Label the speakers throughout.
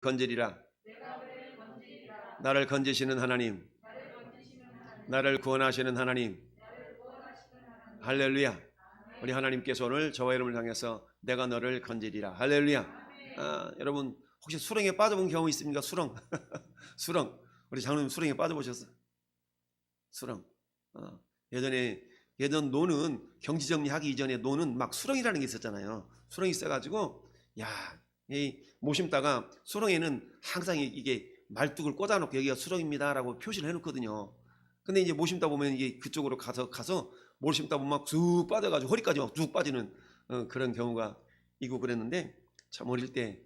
Speaker 1: 건지리라. 나를 건지시는 하나님, 나를 구원하시는 하나님. 할렐루야. 우리 하나님께서 오늘 저와 여러분을 향해서 내가 너를 건지리라. 할렐루야. 여러분 혹시 수렁에 빠져본 경험 있습니까? 수렁. 수렁. 우리 장로님 수렁에 빠져보셨어? 수렁. 예전 노는 경지정리하기 이전에 노는 막 수렁이라는 게 있었잖아요. 수렁이 있어가지고 이 모심다가 수렁에는 항상 이게 말뚝을 꽂아놓고 여기가 수렁입니다라고 표시를 해놓거든요. 근데 이제 모심다 보면 이게 그쪽으로 가서 모심다 보면 막 쭉 빠져가지고 허리까지 막 쭉 빠지는 그런 경우가 있고 그랬는데, 참 어릴 때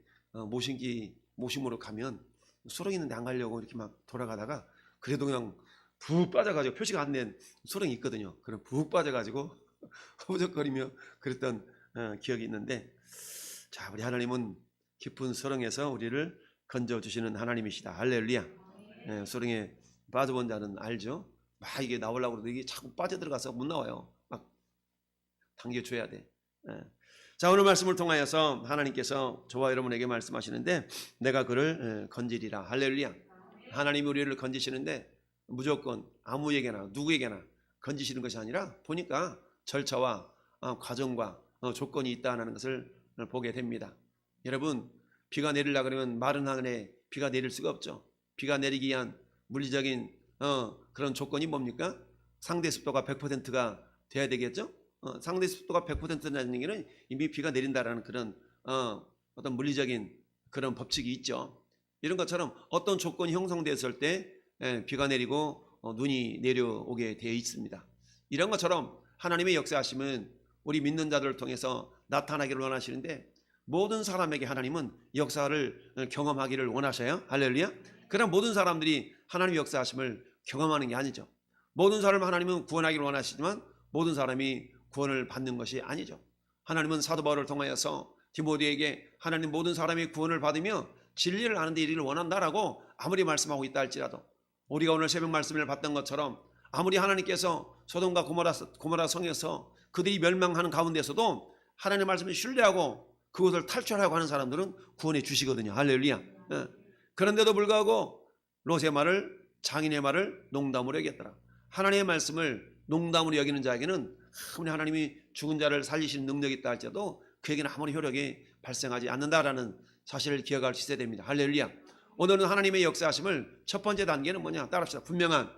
Speaker 1: 모심으로 가면 수렁 있는데 안 가려고 이렇게 막 돌아가다가 그래도 그냥 푹 빠져가지고 표시가 안 된 수렁이 있거든요. 그럼 푹 빠져가지고 허우적거리며 그랬던 기억이 있는데, 자, 우리 하나님은 깊은 수렁에서 우리를 건져주시는 하나님이시다. 할렐루야. 수렁에 빠져본 자는 알죠. 막 이게 나오려고 그러도 이게 자꾸 빠져들어가서 못 나와요. 막 당겨줘야 돼. 자, 오늘 말씀을 통하여서 하나님께서 저와 여러분에게 말씀하시는데, 내가 그를 건지리라. 할렐루야. 하나님이 우리를 건지시는데 무조건 아무에게나 누구에게나 건지시는 것이 아니라 보니까 절차와 과정과 조건이 있다는 것을 보게 됩니다. 여러분, 비가 내리려고 그러면 마른 하늘에 비가 내릴 수가 없죠. 비가 내리기 위한 물리적인 그런 조건이 뭡니까? 상대 습도가 100%가 돼야 되겠죠. 상대 습도가 100%라는 얘기는 이미 비가 내린다라는 그런 어떤 물리적인 그런 법칙이 있죠. 이런 것처럼 어떤 조건이 형성됐을 때 비가 내리고 눈이 내려오게 되어 있습니다. 이런 것처럼 하나님의 역사하심은 우리 믿는 자들을 통해서 나타나기를 원하시는데, 모든 사람에게 하나님은 역사를 경험하기를 원하셔요. 할렐루야. 그럼 모든 사람들이 하나님의 역사하심을 경험하는 게 아니죠. 모든 사람을 하나님은 구원하기를 원하시지만 모든 사람이 구원을 받는 것이 아니죠. 하나님은 사도 바울을 통하여서 디모데에게 하나님 모든 사람이 구원을 받으며 진리를 아는 데 이르기를 원한다라고 아무리 말씀하고 있다 할지라도, 우리가 오늘 새벽 말씀을 봤던 것처럼 아무리 하나님께서 소돔과 고모라 성에서 그들이 멸망하는 가운데서도 하나님의 말씀을 신뢰하고 그것을 탈출하려고 하는 사람들은 구원해 주시거든요. 할렐루야. 그런데도 불구하고 롯의 말을, 장인의 말을 농담으로 여겼더라. 하나님의 말씀을 농담으로 여기는 자에게는 아무리 하나님이 죽은 자를 살리시는 능력이 있다 할지라도 그에게는 아무리 효력이 발생하지 않는다라는 사실을 기억할 수 있어야 됩니다. 할렐루야. 오늘은 하나님의 역사하심을 첫 번째 단계는 뭐냐? 따라합시다. 분명한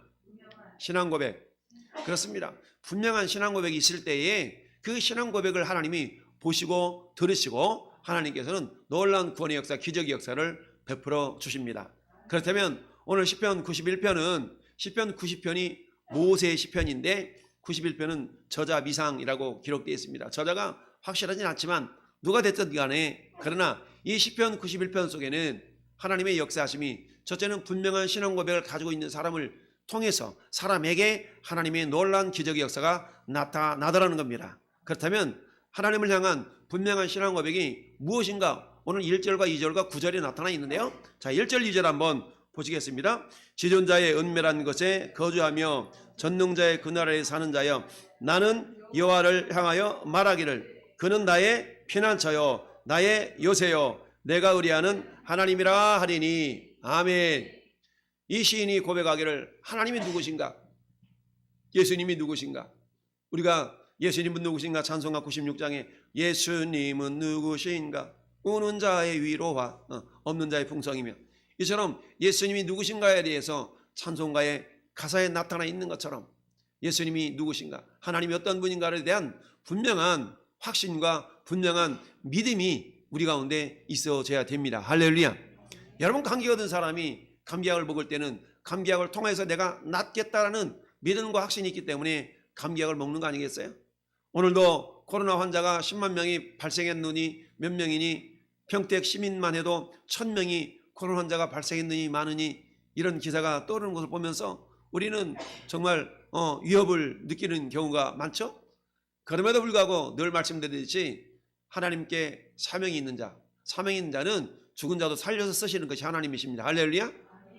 Speaker 1: 신앙 고백. 그렇습니다. 분명한 신앙 고백이 있을 때에 그 신앙 고백을 하나님이 보시고 들으시고 하나님께서는 놀라운 구원의 역사, 기적의 역사를 베풀어 주십니다. 그렇다면 오늘 시편 91편은 시편 90편이 모세의 시편인데 91편은 저자 미상이라고 기록되어 있습니다. 저자가 확실하진 않지만 누가 됐든 간에, 그러나 이 시편 91편 속에는 하나님의 역사하심이 첫째는 분명한 신앙 고백을 가지고 있는 사람을 통해서 사람에게 하나님의 놀라운 기적의 역사가 나타나더라는 겁니다. 그렇다면 하나님을 향한 분명한 신앙 고백이 무엇인가? 오늘 1절과 2절과 9절에 나타나 있는데요. 자, 1절 2절 한번 보시겠습니다. 지존자의 은밀한 것에 거주하며 전능자의 그 나라에 사는 자여, 나는 여호와를 향하여 말하기를 그는 나의 피난처요 나의 요새요 내가 의뢰하는 하나님이라 하리니. 아멘. 이 시인이 고백하기를 하나님이 누구신가? 예수님이 누구신가? 우리가 예수님은 누구신가? 찬송가 96장에 예수님은 누구신가? 우는 자의 위로와 없는 자의 풍성이며, 이처럼 예수님이 누구신가에 대해서 찬송가의 가사에 나타나 있는 것처럼 예수님이 누구신가? 하나님이 어떤 분인가에 대한 분명한 확신과 분명한 믿음이 우리 가운데 있어져야 됩니다. 할렐루야. 여러분, 감기 얻은 사람이 감기약을 먹을 때는 감기약을 통해서 내가 낫겠다라는 믿음과 확신이 있기 때문에 감기약을 먹는 거 아니겠어요? 오늘도 코로나 환자가 10만 명이 발생했느니 몇 명이니, 평택 시민만 해도 1000명이 코로나 환자가 발생했느니 많으니, 이런 기사가 떠오르는 것을 보면서 우리는 정말 위협을 느끼는 경우가 많죠. 그럼에도 불구하고 늘 말씀드리듯이 하나님께 사명이 있는 자, 사명이 있는 자는 죽은 자도 살려서 쓰시는 것이 하나님이십니다. 할렐루야.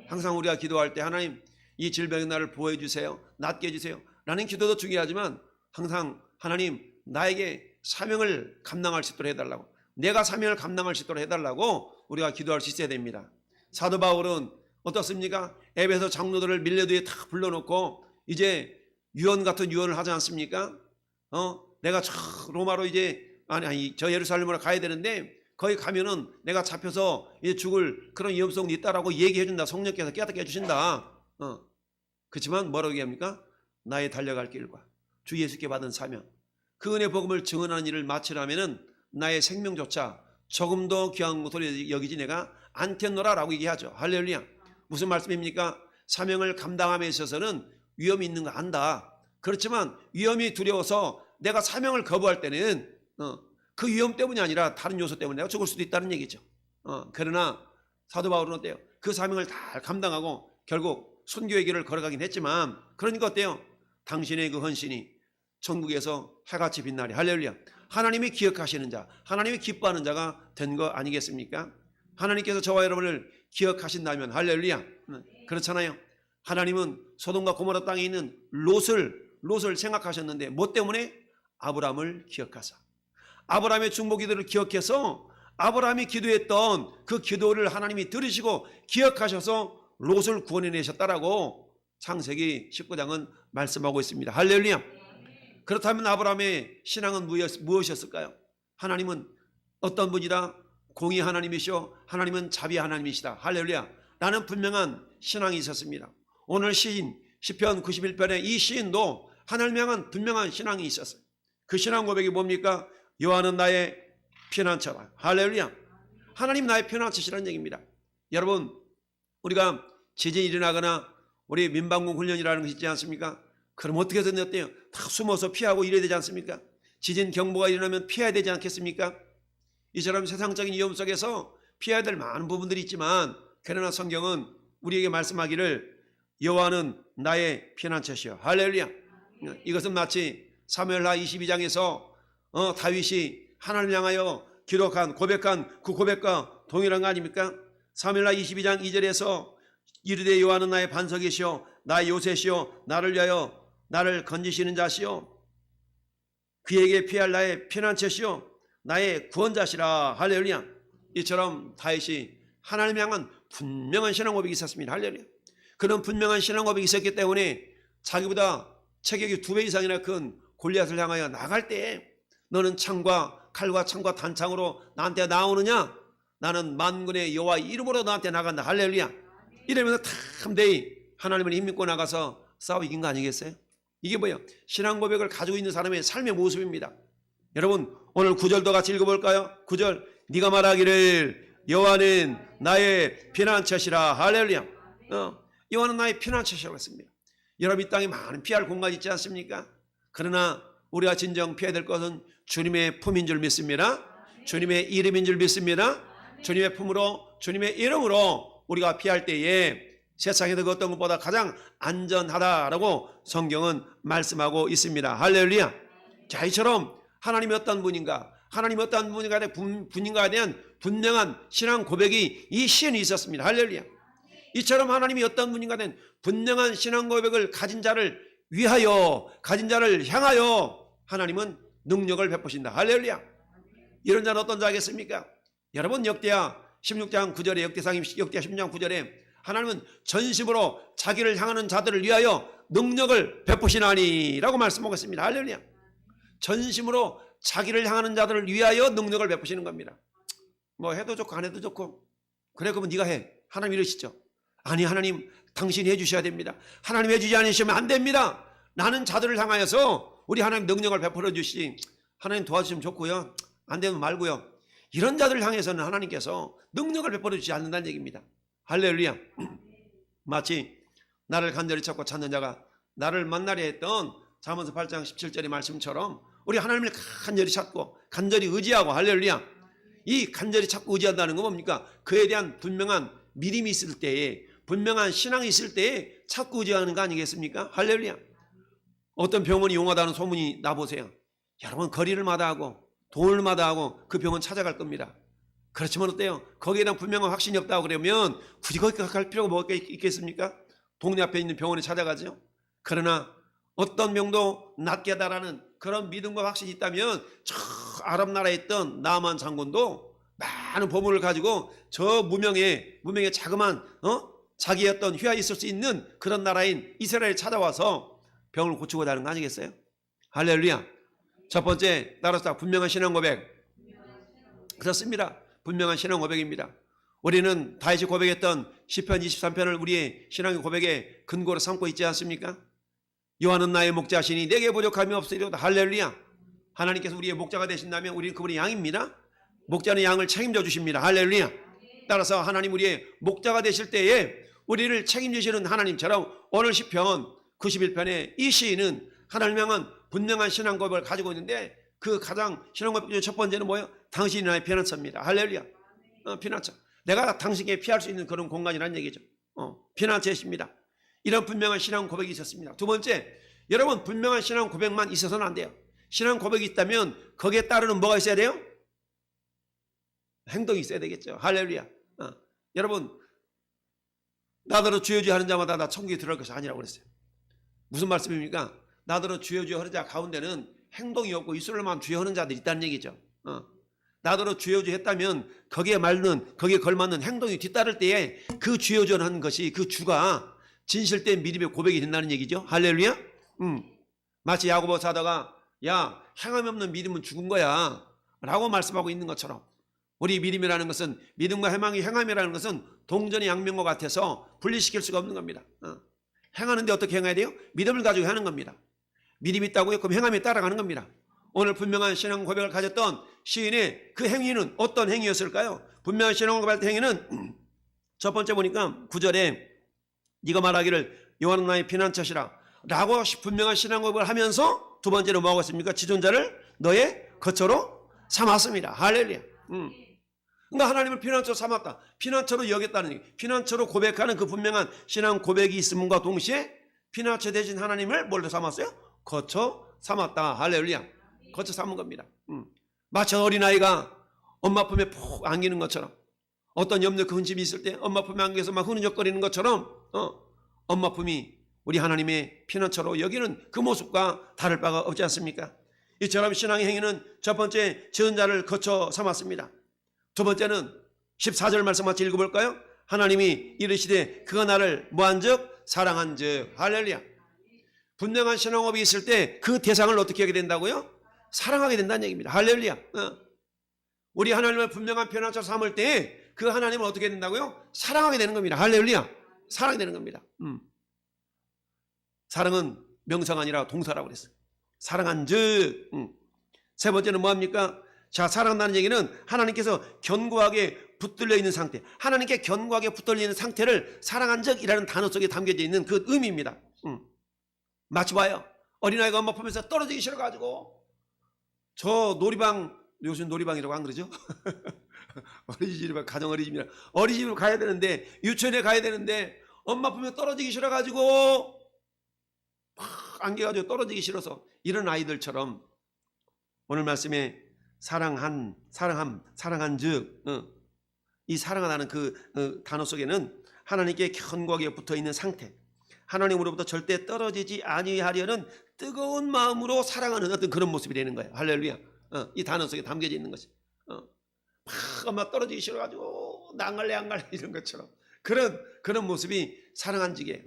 Speaker 1: 항상 우리가 기도할 때 하나님, 이 질병의 날을 보호해 주세요, 낫게 해주세요 라는 기도도 중요하지만 항상 하나님, 나에게 사명을 감당할 수 있도록 해달라고, 내가 사명을 감당할 수 있도록 해달라고 우리가 기도할 수 있어야 됩니다. 사도 바울은 어떻습니까? 에베소 장로들을 밀레도에 다 불러놓고 이제 유언 같은 유언을 하지 않습니까? 내가 저 로마로 이제 저 예루살렘으로 가야 되는데 거기 가면은 내가 잡혀서 이제 죽을 그런 위험성이 있다라고 얘기해 준다. 성령께서 깨닫게 해주신다. 그렇지만 뭐라고 얘기합니까? 나의 달려갈 길과 주 예수께 받은 사명, 그 은혜 복음을 증언하는 일을 마치려면은 나의 생명조차 조금 더 귀한 것으로 여기지 내가 않겠노라라고 얘기하죠. 할렐루야. 무슨 말씀입니까? 사명을 감당함에 있어서는 위험이 있는 거 안다. 그렇지만 위험이 두려워서 내가 사명을 거부할 때는 그 위험 때문이 아니라 다른 요소 때문에 내가 죽을 수도 있다는 얘기죠. 그러나 사도 바울은 어때요? 그 사명을 다 감당하고 결국 선교의 길을 걸어가긴 했지만, 그러니까 어때요? 당신의 그 헌신이 천국에서 해같이 빛나리. 할렐루야. 하나님이 기억하시는 자, 하나님이 기뻐하는 자가 된 거 아니겠습니까? 하나님께서 저와 여러분을 기억하신다면 할렐루야. 그렇잖아요. 하나님은 소돔과 고모라 땅에 있는 롯을 생각하셨는데 뭐 때문에? 아브라함을 기억하사 아브라함의 중보 기도를 기억해서 아브라함이 기도했던 그 기도를 하나님이 들으시고 기억하셔서 롯을 구원해내셨다라고 창세기 19장은 말씀하고 있습니다. 할렐루야. 그렇다면 아브라함의 신앙은 무엇이었을까요? 하나님은 어떤 분이다? 공의 하나님이시오, 하나님은 자비 하나님이시다. 할렐루야. 라는 분명한 신앙이 있었습니다. 오늘 시인 시편 91편의 이 시인도 하나님을 향한 분명한 신앙이 있었어요. 그 신앙 고백이 뭡니까? 여호와는 나의 피난처라. 할렐루야. 하나님 나의 피난처시라는 얘기입니다. 여러분, 우리가 지진이 일어나거나 우리 민방공 훈련이라는 것이 있지 않습니까? 그럼 어떻게 해서 어때요? 다 숨어서 피하고 이래야 되지 않습니까? 지진 경보가 일어나면 피해야 되지 않겠습니까? 이처럼 세상적인 위험 속에서 피해야 될 많은 부분들이 있지만, 그러나 성경은 우리에게 말씀하기를 여호와는 나의 피난처시여. 할렐루야. 이것은 마치 사무엘하 22장에서 다윗이 하나님을 향하여 기록한 고백한 그 고백과 동일한 거 아닙니까? 사무엘하 22장 2절에서 이르되 여호와는 나의 반석이시오, 나의 요새시오, 나를 위하여 나를 건지시는 자시오, 그에게 피할 나의 피난처시오, 나의 구원자시라. 할렐루야. 이처럼 다윗이 하나님을 향한 분명한 신앙 고백이 있었습니다. 할렐루야. 그런 분명한 신앙 고백이 있었기 때문에 자기보다 체격이 2배 이상이나 큰 골리앗을 향하여 나갈 때 너는 창과 칼과 창과 단창으로 나한테 나오느냐? 나는 만군의 여호와 이름으로 나한테 나간다. 할렐루야. 이러면서 탐대히 하나님을 힘입고 나가서 싸워 이긴 거 아니겠어요? 이게 뭐예요? 신앙 고백을 가지고 있는 사람의 삶의 모습입니다. 여러분, 오늘 9절도 같이 읽어볼까요? 9절, 네가 말하기를 여호와는 나의 피난처시라. 할렐루야. 여호와는 나의 피난처시라고 했습니다. 여러분, 이 땅에 많은 피할 공간이 있지 않습니까? 그러나 우리가 진정 피해야 될 것은 주님의 품인 줄 믿습니다. 주님의 이름인 줄 믿습니다. 주님의 품으로, 주님의 이름으로 우리가 피할 때에 세상에서 그 어떤 것보다 가장 안전하다라고 성경은 말씀하고 있습니다. 할렐루야. 자, 이처럼 하나님이 어떤 분인가, 하나님이 어떤 분인가에 대한 분명한 신앙 고백이 이 시인이 있었습니다. 할렐루야. 이처럼 하나님이 어떤 분인가에 대한 분명한 신앙 고백을 가진 자를 위하여, 가진 자를 향하여 하나님은 능력을 베푸신다. 할렐루야. 이런 자는 어떤 자겠습니까? 여러분, 역대하 16장 9절에 역대하 16장 9절에 하나님은 전심으로 자기를 향하는 자들을 위하여 능력을 베푸시나니 라고 말씀하고 있습니다. 할렐루야. 전심으로 자기를 향하는 자들을 위하여 능력을 베푸시는 겁니다. 뭐 해도 좋고 안 해도 좋고, 그래 그러면 네가 해. 하나님 이러시죠. 아니, 하나님 당신이 해주셔야 됩니다. 하나님 해주지 않으시면 안 됩니다. 나는 자들을 향하여서 우리 하나님 능력을 베풀어 주시지, 하나님 도와주시면 좋고요, 안 되면 말고요, 이런 자들을 향해서는 하나님께서 능력을 베풀어 주지 않는다는 얘기입니다. 할렐루야. 마치 나를 간절히 찾고 찾는 자가 나를 만나려 했던 잠언서 8장 17절의 말씀처럼 우리 하나님을 간절히 찾고 간절히 의지하고, 할렐루야, 이 간절히 찾고 의지한다는 건 뭡니까? 그에 대한 분명한 믿음이 있을 때에, 분명한 신앙이 있을 때에 찾고 의지하는 거 아니겠습니까? 할렐루야. 어떤 병원이 용하다는 소문이 나보세요. 여러분, 거리를 마다하고 돈을 마다하고 그 병원 찾아갈 겁니다. 그렇지만 어때요? 거기에 대한 분명한 확신이 없다고 그러면 굳이 거기 갈 필요가 뭐가 있겠습니까? 동네 앞에 있는 병원에 찾아가죠. 그러나 어떤 병도 낫게 하다라는 그런 믿음과 확신이 있다면 저 아랍 나라에 있던 나만 장군도 많은 보물을 가지고 저 무명의 자그만 자기의 어떤 휘하에 있을 수 있는 그런 나라인 이스라엘에 찾아와서 병을 고치고 다는 거 아니겠어요? 할렐루야. 첫 번째 따라서 분명한 신앙 고백. 그렇습니다. 분명한 신앙 고백입니다. 우리는 다윗이 고백했던 시편 23편을 우리의 신앙의 고백에 근거로 삼고 있지 않습니까? 여호와는 나의 목자시니 내게 부족함이 없으리로다. 할렐루야. 하나님께서 우리의 목자가 되신다면 우리는 그분의 양입니다. 목자는 양을 책임져 주십니다. 할렐루야. 따라서 하나님 우리의 목자가 되실 때에 우리를 책임지시는 하나님처럼 오늘 시편 91편에 이 시인은 하나님 향한 분명한 신앙 고백을 가지고 있는데 그 가장 신앙 고백 중 첫 번째는 뭐예요? 당신이 나의 피난처입니다. 할렐루야. 피난처. 내가 당신에게 피할 수 있는 그런 공간이라는 얘기죠. 피난처이십니다. 이런 분명한 신앙 고백이 있었습니다. 두 번째, 여러분 분명한 신앙 고백만 있어서는 안 돼요. 신앙 고백이 있다면 거기에 따르는 뭐가 있어야 돼요? 행동이 있어야 되겠죠. 할렐루야. 여러분 나더러 주여 주여 하는 자마다 나 천국에 들어갈 것이 아니라고 그랬어요. 무슨 말씀입니까? 나더러 주여 주여 하는 자 가운데는 행동이 없고 입술로만 주여 하는 자들이 있다는 얘기죠. 나더러 주여 주여 했다면 거기에 걸맞는 행동이 뒤따를 때에 그 주여 주여 하는 것이 그 주가 진실된 믿음의 고백이 된다는 얘기죠. 할렐루야. 마치 야고보 사도가 야 행함이 없는 믿음은 죽은 거야 라고 말씀하고 있는 것처럼 우리 믿음이라는 것은 믿음과 행함이라는 것은 동전의 양면과 같아서 분리시킬 수가 없는 겁니다. 행하는데 어떻게 행해야 돼요? 믿음을 가지고 하는 겁니다. 믿음이 있다고요? 그럼 행함에 따라가는 겁니다. 오늘 분명한 신앙 고백을 가졌던 시인의 그 행위는 어떤 행위였을까요? 분명한 신앙 고백할 때 행위는 첫 번째 보니까 9절에 네가 말하기를 여호와는 나의 피난처시라 라고 분명한 신앙 고백을 하면서 두 번째로 뭐하고 있습니까? 지존자를 너의 거처로 삼았습니다. 할렐루야. 그러니까 하나님을 피난처로 삼았다. 피난처로 여겼다는 얘기. 피난처로 고백하는 그 분명한 신앙 고백이 있음과 동시에 피난처 대신 하나님을 뭘로 삼았어요? 거처 삼았다. 할렐루야. 거처 삼은 겁니다. 마치 어린아이가 엄마 품에 푹 안기는 것처럼 어떤 염려 그 흔집이 있을 때 엄마 품에 안겨서 막 흐느적거리는 것처럼 엄마 품이 우리 하나님의 피난처로 여기는 그 모습과 다를 바가 없지 않습니까? 이처럼 신앙의 행위는 첫 번째 지은 자를 거처 삼았습니다. 두 번째는 14절 말씀 같이 읽어볼까요? 하나님이 이르시되 그가 나를 뭐한즉 사랑한즉. 할렐루야. 분명한 신앙업이 있을 때 그 대상을 어떻게 하게 된다고요? 사랑하게 된다는 얘기입니다. 할렐루야. 우리 하나님을 분명한 피난처 삼을 때 그 하나님을 어떻게 된다고요? 사랑하게 되는 겁니다. 할렐루야. 사랑이 되는 겁니다. 사랑은 명사가 아니라 동사라고 그랬어요. 사랑한즉. 세 번째는 뭐합니까? 자, 사랑한다는 얘기는 하나님께서 견고하게 붙들려 있는 상태, 하나님께 견고하게 붙들려 있는 상태를 사랑한적이라는 단어 속에 담겨져 있는 그 의미입니다. 마치 봐요. 어린아이가 엄마 품에서 떨어지기 싫어가지고 저 놀이방, 요즘 놀이방이라고 안 그러죠? 어린이집이라 가정 어린이집이라 어린이집으로 가야 되는데 유치원에 가야 되는데 엄마 품에 떨어지기 싫어가지고 막 안겨가지고 떨어지기 싫어서 이런 아이들처럼 오늘 말씀에 사랑한즉 이 사랑하다는 그 단어 속에는 하나님께 견고하게 붙어있는 상태, 하나님으로부터 절대 떨어지지 아니하려는 뜨거운 마음으로 사랑하는 어떤 그런 모습이 되는 거예요. 할렐루야. 이 단어 속에 담겨져 있는 것이 막 엄마 떨어지기 싫어가지고 나 안 갈래 이런 것처럼 그런 모습이 사랑한직이에요.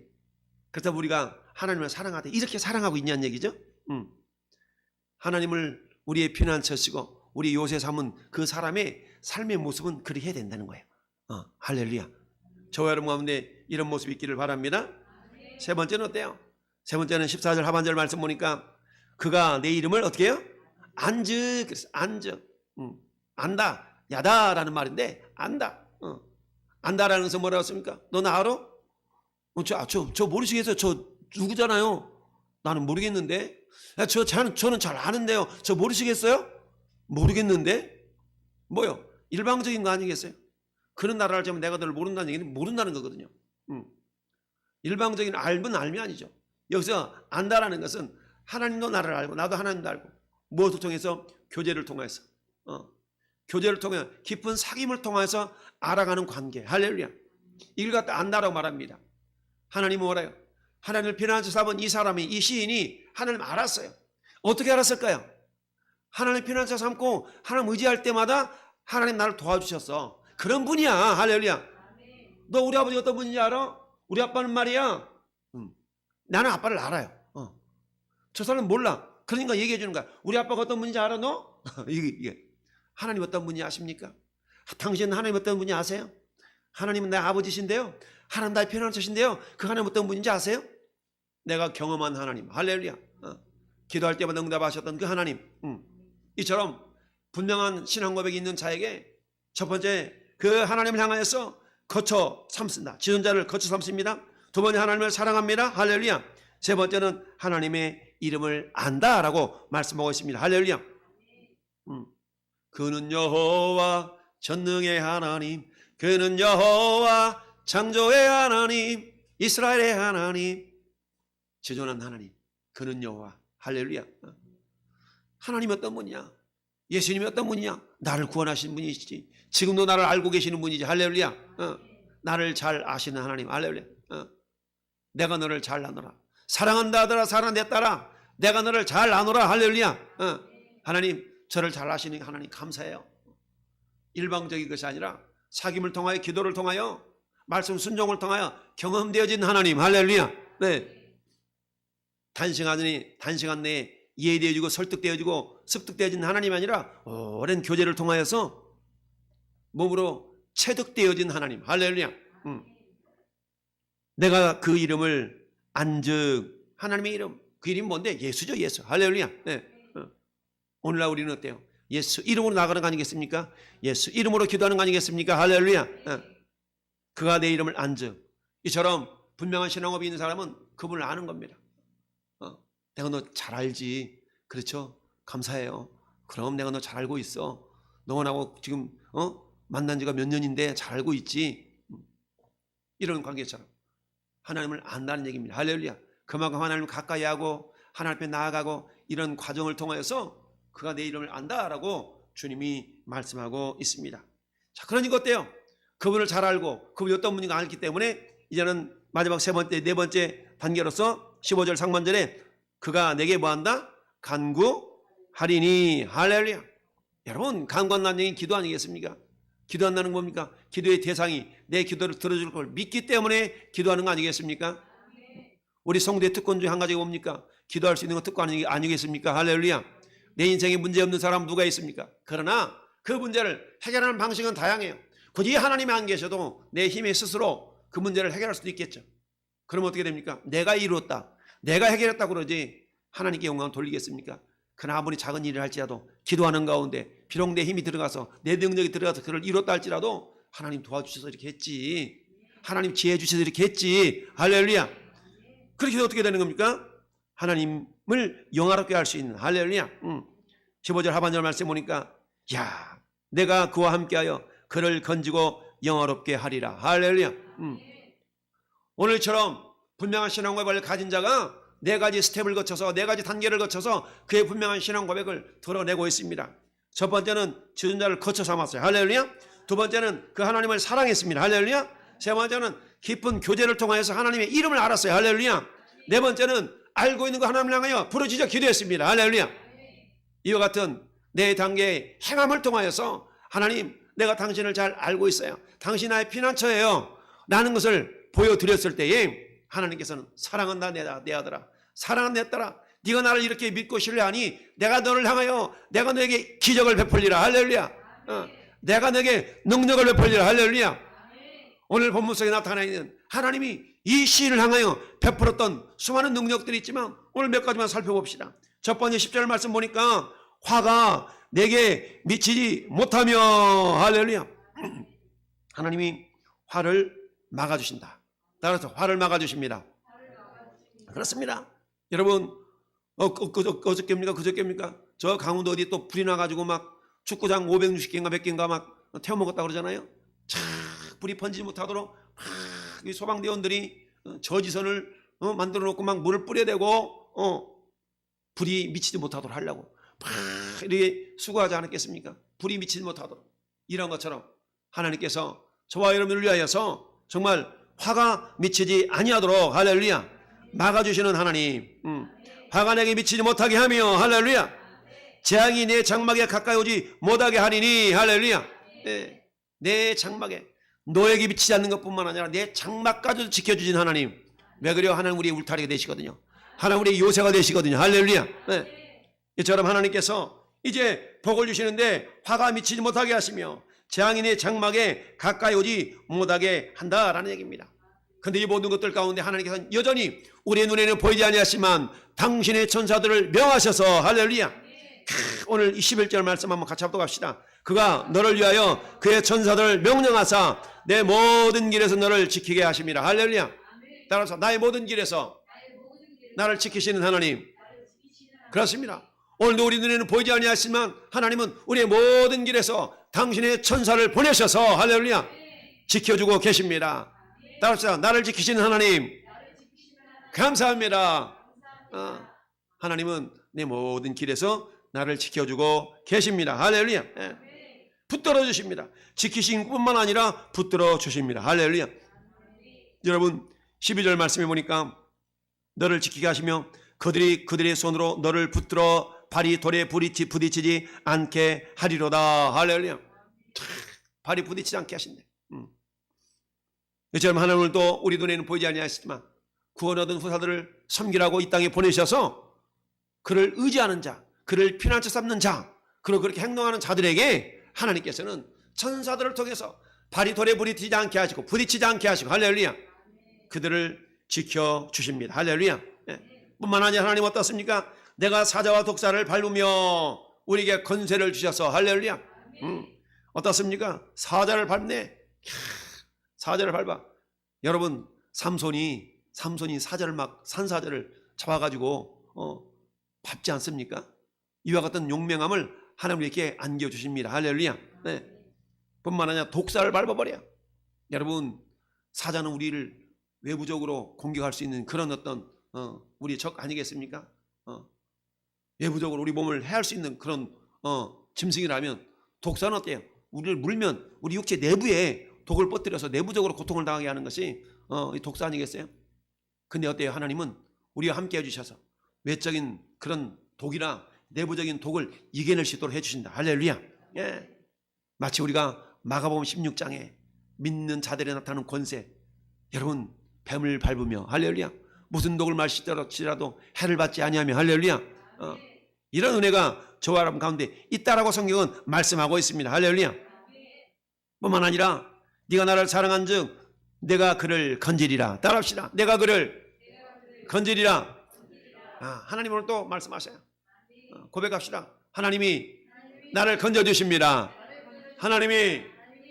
Speaker 1: 그래서 우리가 하나님을 사랑하되 이렇게 사랑하고 있냐는 얘기죠. 하나님을 우리의 피난처시고 우리 요새 삼은 그 사람의 삶의 모습은 그리 해야 된다는 거예요. 할렐루야. 저와 여러분 가운데 이런 모습이 있기를 바랍니다. 세 번째는 어때요? 세 번째는 14절 하반절 말씀 보니까 그가 내 이름을 어떻게 해요? 안즉. 그래서 안즉. 안다. 야다라는 말인데 안다. 안다라는 것은 뭐라고 했습니까? 너 나 알아? 저 모르시겠어요? 저 누구잖아요? 나는 모르겠는데. 저는 잘 아는데요. 저 모르시겠어요? 모르겠는데. 뭐요? 일방적인 거 아니겠어요? 그런 나라를 지면 내가 너를 모른다는 얘기는 모른다는 거거든요. 일방적인 알면 알미 아니죠. 여기서 안다라는 것은 하나님도 나를 알고 나도 하나님도 알고 무엇을 통해서? 교제를 통해서 교제를 통해 깊은 사귐을 통해서 알아가는 관계. 할렐루야. 이걸 갖다 안다라고 말합니다. 하나님은 뭐래요? 하나님을 피난처 삼은 이 사람이, 이 시인이 하나님 알았어요. 어떻게 알았을까요? 하나님 피난처 삼고 하나님 의지할 때마다 하나님 나를 도와주셨어. 그런 분이야. 할렐루야. 너 우리 아버지 어떤 분인지 알아? 우리 아빠는 말이야. 나는 아빠를 알아요. 저 사람은 몰라. 그러니까 얘기해 주는 거야. 우리 아빠가 어떤 분인지 알아 너? 이게 하나님 어떤 분인지 아십니까? 당신은 하나님 어떤 분인지 아세요? 하나님은 내 아버지신데요. 하나님 나의 편안하신데요. 그 하나님 어떤 분인지 아세요? 내가 경험한 하나님. 할렐루야. 기도할 때마다 응답하셨던 그 하나님. 이처럼 분명한 신앙 고백이 있는 자에게 첫 번째 그 하나님을 향하여서 거쳐 삼습니다. 지존자를 거쳐 삼습니다. 두 번째 하나님을 사랑합니다. 할렐루야. 세 번째는 하나님의 이름을 안다라고 말씀하고 있습니다. 할렐루야. 그는 여호와 전능의 하나님, 그는 여호와 창조의 하나님, 이스라엘의 하나님, 지존한 하나님, 그는 여호와. 할렐루야. 하나님이 어떤 분이냐? 예수님이 어떤 분이냐? 나를 구원하신 분이시지. 지금도 나를 알고 계시는 분이지. 할렐루야. 나를 잘 아시는 하나님. 할렐루야. 내가 너를 잘 아노라. 사랑한다 하더라. 사랑했다라. 내가 너를 잘 아노라. 할렐루야. 하나님, 저를 잘 아시는 하나님 감사해요. 일방적인 것이 아니라 사귐을 통하여, 기도를 통하여, 말씀 순종을 통하여 경험되어진 하나님. 할렐루야. 네. 단시간 내에 이해되어지고 설득되어지고 습득되어진 하나님이 아니라 오랜 교제를 통하여서 몸으로 체득되어진 하나님. 할렐루야. 내가 그 이름을 안즉, 하나님의 이름, 그 이름이 뭔데? 예수죠. 예수. 할렐루야. 네. 오늘날 우리는 어때요? 예수 이름으로 나가는 거 아니겠습니까? 예수 이름으로 기도하는 거 아니겠습니까? 할렐루야. 그가 내 이름을 안즉. 이처럼 분명한 신앙업이 있는 사람은 그분을 아는 겁니다. 내가 너 잘 알지. 그렇죠? 감사해요. 그럼 내가 너 잘 알고 있어. 너하고 지금 만난 지가 몇 년인데 잘 알고 있지. 이런 관계처럼 하나님을 안다는 얘기입니다. 할렐루야. 그만큼 하나님을 가까이 하고 하나님 앞에 나아가고 이런 과정을 통하여서 그가 내 이름을 안다라고 주님이 말씀하고 있습니다. 자, 그러니까 어때요? 그분을 잘 알고 그분이 어떤 분인가 알기 때문에 이제는 마지막 네 번째 단계로서 15절 상반절에 그가 내게 뭐한다? 간구하리니. 할렐루야. 여러분, 간구한다는 얘기는 기도 아니겠습니까? 기도한다는 뭡니까? 기도의 대상이 내 기도를 들어줄 걸 믿기 때문에 기도하는 거 아니겠습니까? 우리 성도의 특권 중에 한 가지가 뭡니까? 기도할 수 있는 건 특권 아니겠습니까? 할렐루야. 내 인생에 문제 없는 사람 누가 있습니까? 그러나 그 문제를 해결하는 방식은 다양해요. 굳이 하나님이 안 계셔도 내 힘에 스스로 그 문제를 해결할 수도 있겠죠. 그럼 어떻게 됩니까? 내가 이루었다, 내가 해결했다고 그러지 하나님께 영광을 돌리겠습니까? 그러나 아무리 작은 일을 할지라도 기도하는 가운데 비록 내 힘이 들어가서 내 능력이 들어가서 그걸 이뤘다 할지라도 하나님 도와주셔서 이렇게 했지, 하나님 지혜 주셔서 이렇게 했지. 할렐루야. 그렇게 해서 어떻게 되는 겁니까? 하나님을 영화롭게 할 수 있는. 할렐루야. 15절 하반절 말씀 보니까 야, 내가 그와 함께하여 그를 건지고 영화롭게 하리라. 할렐루야. 오늘처럼 분명한 신앙 고백을 가진 자가 네 가지 스텝을 거쳐서, 네 가지 단계를 거쳐서 그의 분명한 신앙 고백을 드러내고 있습니다. 첫 번째는 지존자를 거쳐 삼았어요. 할렐루야. 두 번째는 그 하나님을 사랑했습니다. 할렐루야. 세 번째는 깊은 교제를 통하여서 하나님의 이름을 알았어요. 할렐루야. 네 번째는 알고 있는 그 하나님을 향하여 부르짖어 기도했습니다. 할렐루야. 이와 같은 네 단계의 행함을 통하여서 하나님, 내가 당신을 잘 알고 있어요. 당신 나의 피난처예요 라는 것을 보여드렸을 때에 하나님께서는 사랑한다 내 아들아, 사랑한다 내 딸아, 네가 나를 이렇게 믿고 신뢰하니 내가 너를 향하여 내가 너에게 기적을 베풀리라. 할렐루야. 내가 너에게 능력을 베풀리라. 할렐루야. 오늘 본문 속에 나타나 있는 하나님이 이 시인을 향하여 베풀었던 수많은 능력들이 있지만 오늘 몇 가지만 살펴봅시다. 첫 번째 10절 말씀 보니까 화가 내게 미치지 못하며. 할렐루야. 하나님이 화를 막아주신다. 따라서 화를 막아주십니다. 그렇습니다. 여러분, 그저께입니까? 저 강원도 어디 또 불이 나가지고 막 축구장 560개인가 100개인가 막 태워먹었다 그러잖아요. 쫙 불이 번지지 못하도록 막 이 소방대원들이 저지선을 만들어 놓고 막 물을 뿌려대고 불이 미치지 못하도록 하려고 막 이렇게 수고하지 않았겠습니까? 불이 미치지 못하도록. 이런 것처럼 하나님께서 저와 여러분을 위하여서 정말 화가 미치지 아니하도록, 할렐루야, 막아주시는 하나님. 화가 내게 미치지 못하게 하며, 할렐루야, 재앙이 내 장막에 가까이 오지 못하게 하리니. 할렐루야. 예. 내 장막에 너에게 미치지 않는 것뿐만 아니라 내 장막까지도 지켜주신 하나님. 왜 그래요? 하나님 우리의 울타리가 되시거든요. 하나님 우리의 요새가 되시거든요. 할렐루야. 예. 이처럼 하나님께서 이제 복을 주시는데 화가 미치지 못하게 하시며 재앙인의 장막에 가까이 오지 못하게 한다라는 얘기입니다. 근데 이 모든 것들 가운데 하나님께서는 여전히 우리의 눈에는 보이지 아니하시지만 당신의 천사들을 명하셔서 할렐루야. 오늘 21절 말씀 한번 같이 합독 합시다. 그가 너를 위하여 그의 천사들을 명령하사 내 모든 길에서 너를 지키게 하십니다. 할렐루야. 따라서 나의 모든 길에서 나를 지키시는 하나님. 그렇습니다. 오늘도 우리 눈에는 보이지 아니하시지만 하나님은 우리의 모든 길에서 당신의 천사를 보내셔서 할렐루야 지켜주고 계십니다. 따라서 나를 지키시는 하나님 감사합니다. 하나님은 내 모든 길에서 나를 지켜주고 계십니다. 할렐루야. 붙들어 주십니다. 지키신 뿐만 아니라 붙들어 주십니다. 할렐루야. 여러분 12절 말씀해 보니까 너를 지키게 하시며 그들의 손으로 너를 붙들어 발이 돌에 부딪히지 않게 하리로다. 할렐루야. 발이 부딪히지 않게 하신대. 이처럼 하나님은 또 우리 눈에는 보이지 아니하시지만 구원 얻은 후사들을 섬기라고 이 땅에 보내셔서 그를 의지하는 자, 그를 피난처 삼는 자, 그리고 그렇게 행동하는 자들에게 하나님께서는 천사들을 통해서 발이 돌에 부딪히지 않게 하시고 할렐루야 그들을 지켜주십니다. 할렐루야. 뿐만 아니라 하나님 어떻습니까? 내가 사자와 독사를 밟으며 우리에게 건세를 주셔서 할렐루야. 어떻습니까? 사자를 밟네. 사자를 밟아. 여러분 삼손이 사자를 막 산사자를 잡아가지고 밟지 않습니까? 이와 같은 용맹함을 하나님께 안겨주십니다. 할렐루야. 네. 뿐만 아니라 독사를 밟아버려. 여러분 사자는 우리를 외부적으로 공격할 수 있는 그런 어떤 우리 적 아니겠습니까? 외부적으로 우리 몸을 해할 수 있는 그런 짐승이라면 독사는 어때요? 우리를 물면 우리 육체 내부에 독을 퍼뜨려서 내부적으로 고통을 당하게 하는 것이 이 독사 아니겠어요? 근데 어때요? 하나님은 우리와 함께 해주셔서 외적인 그런 독이나 내부적인 독을 이겨낼 수 있도록 해주신다. 할렐루야. 예. 마치 우리가 마가복음 16장에 믿는 자들에 나타나는 권세, 여러분 뱀을 밟으며 할렐루야 무슨 독을 마실지라도 해를 받지 아니하며 할렐루야 이런 은혜가 저와 여러분 가운데 있다라고 성경은 말씀하고 있습니다. 할렐루야. 뿐만 아니라 네가 나를 사랑한즉 내가 그를 건지리라. 따라합시다. 내가 그를 건지리라. 하나님 오늘 또 말씀하셔요. 고백합시다. 하나님이 나를 건져주십니다. 하나님이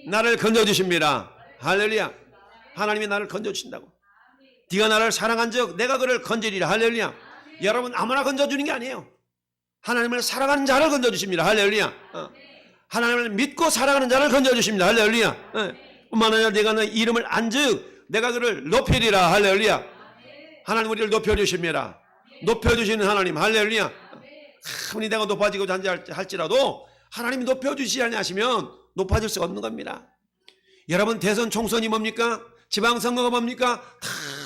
Speaker 1: 나를 건져주십니다. 할렐루야. 하나님이 나를 건져주신다고. 네가 나를 사랑한즉 내가 그를 건지리라. 할렐루야. 여러분 아무나 건져주는 게 아니에요. 하나님을 사랑하는 자를 건져주십니다. 할렐루야. 하나님을 믿고 사랑하는 자를 건져주십니다. 할렐루야. 뿐만 아니라 내가 너 이름을 안즉 내가 그를 높이리라. 할렐루야. 하나님 우리를 높여주십니다. 높여주시는 하나님. 할렐루야. 아무리 내가 높아지고자 할지라도 하나님이 높여주시지 않으시면 높아질 수가 없는 겁니다. 여러분 대선 총선이 뭡니까? 지방선거가 뭡니까?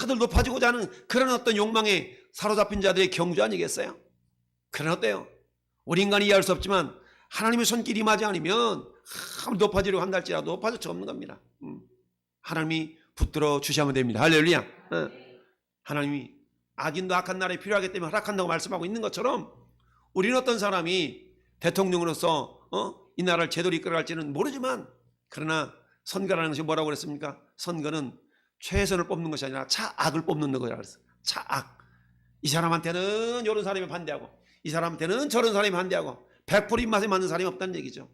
Speaker 1: 다들 높아지고자 하는 그런 어떤 욕망에 사로잡힌 자들의 경주 아니겠어요? 그런 어때요? 우리 인간이 이해할 수 없지만 하나님의 손길이 임하지 않으면 아무리 높아지려고 한다 할지라도 높아질 수 없는 겁니다. 하나님이 붙들어 주시면 됩니다. 할렐루야. 하나님이 악인도 악한 나라에 필요하기 때문에 허락한다고 말씀하고 있는 것처럼 우리는 어떤 사람이 대통령으로서 이 나라를 제대로 이끌어갈지는 모르지만 그러나 선거라는 것이 뭐라고 그랬습니까? 선거는 최선을 뽑는 것이 아니라 차악을 뽑는 거라고 그랬어요. 차악. 이 사람한테는 이런 사람이 반대하고 이 사람한테는 저런 사람이 반대하고 100% 입맛에 맞는 사람이 없다는 얘기죠.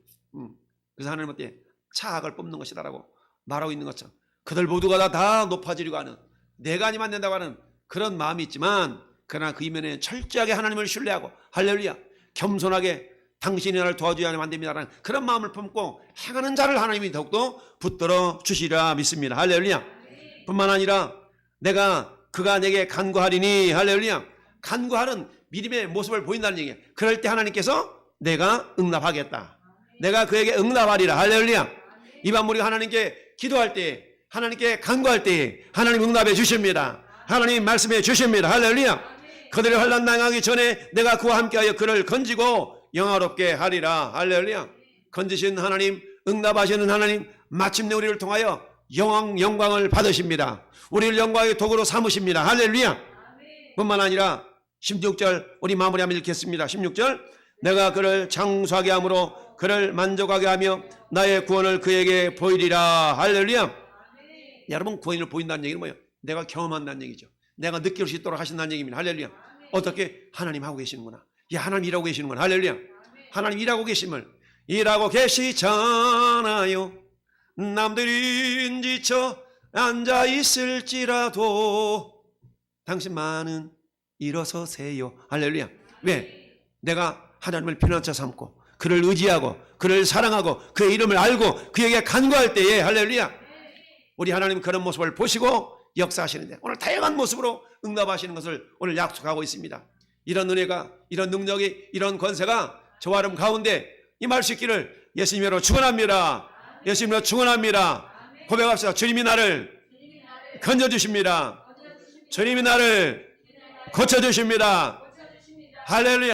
Speaker 1: 그래서 하나님 어때? 차악을 뽑는 것이다라고 말하고 있는 것처럼 그들 모두가 다 높아지려고 하는 내가 아니면 안 된다고 하는 그런 마음이 있지만 그러나 그 이면에 철저하게 하나님을 신뢰하고 할렐루야 겸손하게 당신이 나를 도와줘야 하면 안 됩니다라는 그런 마음을 품고 행하는 자를 하나님이 더욱더 붙들어 주시리라 믿습니다. 할렐루야. 뿐만 아니라 그가 내게 간구하리니 할렐루야. 간구하는 믿음의 모습을 보인다는 얘기예요. 그럴 때 하나님께서 내가 응답하겠다. 내가 그에게 응답하리라. 할렐루야. 이 밤 우리가 하나님께 기도할 때 하나님께 간구할 때 하나님 응답해 주십니다. 하나님 말씀해 주십니다. 할렐루야. 그들의 환난 당하기 전에 내가 그와 함께하여 그를 건지고 영화롭게 하리라. 할렐루야. 건지신 하나님 응답하시는 하나님 마침내 우리를 통하여 영광을 받으십니다. 우리를 영광의 도구로 삼으십니다. 할렐루야. 뿐만 아니라 16절 우리 마무리하며 읽겠습니다. 16절 내가 그를 장수하게 함으로 그를 만족하게 하며 나의 구원을 그에게 보이리라. 할렐루야. 여러분 구원을 보인다는 얘기는 뭐예요? 내가 경험한다는 얘기죠. 내가 느낄 수 있도록 하신다는 얘기입니다. 할렐루야. 어떻게? 하나님 하고 계시는구나. 야, 하나님 일하고 계시는구나. 할렐루야. 하나님 일하고 계심을 일하고 계시잖아요. 남들이 지쳐 앉아 있을지라도 당신만은 일어서세요. 할렐루야. 왜? 내가 하나님을 피난처 삼고 그를 의지하고 그를 사랑하고 그의 이름을 알고 그에게 간구할 때에 할렐루야. 우리 하나님 그런 모습을 보시고 역사하시는데 오늘 다양한 모습으로 응답하시는 것을 오늘 약속하고 있습니다. 이런 은혜가 이런 능력이 이런 권세가 저와 여러분 가운데 임할 수 있기를 예수님으로 축원합니다. 예수님으로 축원합니다. 고백합시다. 주님이 나를 건져주십니다. 주님이 나를 고쳐주십니다. 할렐루야.